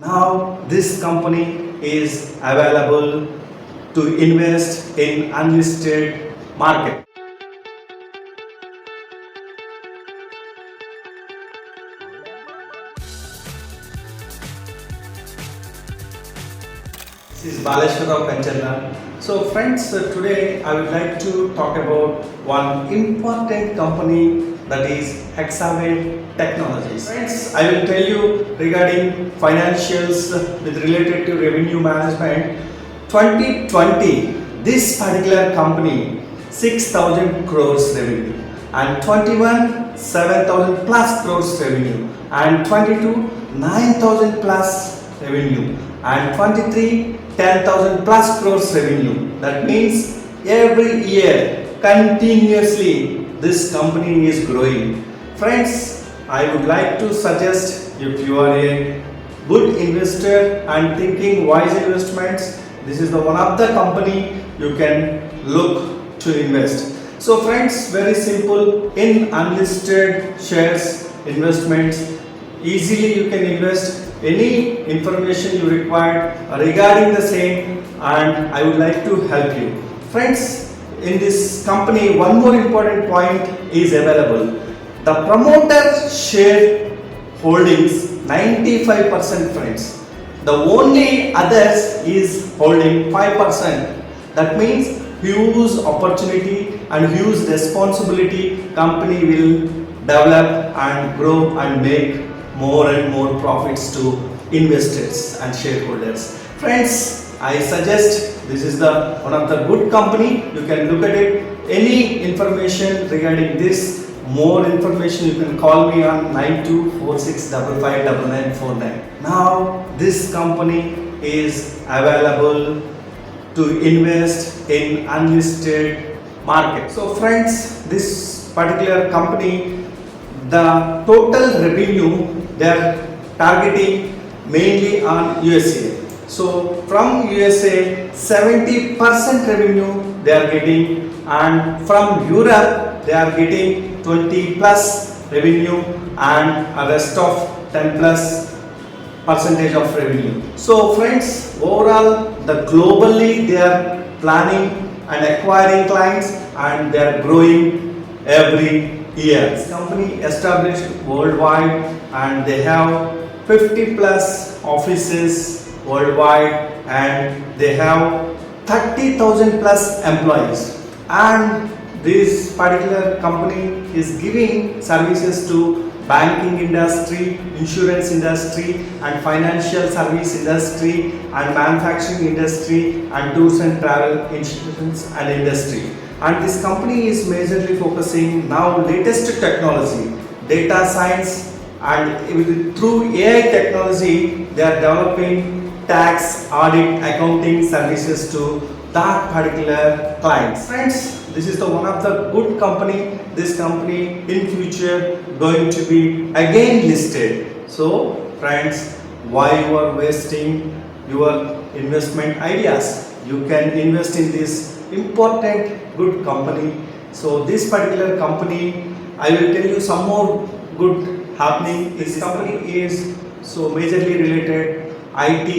Now this company is available to invest in unlisted market. This is Baleshwarrao Kancharla. So friends, today I would like to talk about one important company, that is Hexaware Technologies. Friends, I will tell you regarding financials with related to revenue management. 2020, this particular company 6,000 crores revenue, and 21 7,000 plus crores revenue, and 22 9,000 plus revenue, and 23 10,000 plus crores revenue. That means every year continuously this company is growing. Friends, I would like to suggest, if you are a good investor and thinking wise investments, this is the one of the company you can look to invest. So friends, very simple, in unlisted shares investments, easily you can invest any information you require regarding the same, and I would like to help you. Friends, in this company one more important point is available. The promoter share holdings 95%, friends. The only others is holding 5%. That means huge opportunity and huge responsibility company will develop and grow and make more and more profits to investors and shareholders. Friends, I suggest this is the one of the good company. You can look at it. Any information regarding this, more information, you can call me on 9246559949. Now this company is available to invest in unlisted market. So friends, this particular company, the total revenue they are targeting mainly on USA. So from USA 70% revenue they are getting, and from Europe they are getting 20 plus revenue, and a rest of 10 plus percentage of revenue. So friends, overall the globally they are planning and acquiring clients, and they are growing every year. This company established worldwide, and they have 50 plus offices worldwide, and they have 30,000 plus employees. And this particular company is giving services to banking industry, insurance industry, and financial service industry, and manufacturing industry, and tours and travel insurance and industry. And this company is majorly focusing now latest technology, data science, and through AI technology they are developing tax, audit, accounting services to that particular clients. Friends, this is the one of the good company. This company in future going to be again listed. So friends, why you are wasting your investment ideas? You can invest in this important good company. So this particular company, I will tell you some more good happening. This company is so majorly related IT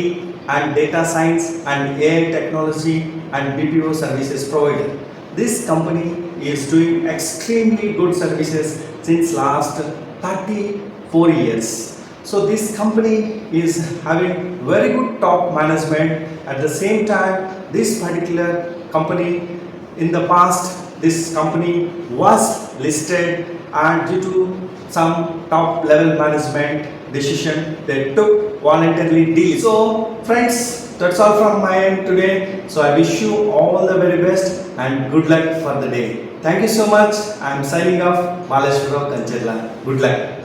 and data science and AI technology and BPO services provider. This company is doing extremely good services since last 34 years. So this company is having very good top management. At the same time, this particular company, in the past this company was listed, and due to some top level management decision they took voluntarily deal. So friends, that's all from my end today. So I wish you all the very best and good luck for the day. Thank you so much. I am signing off, Baleshwarrao Kancharla. Good luck.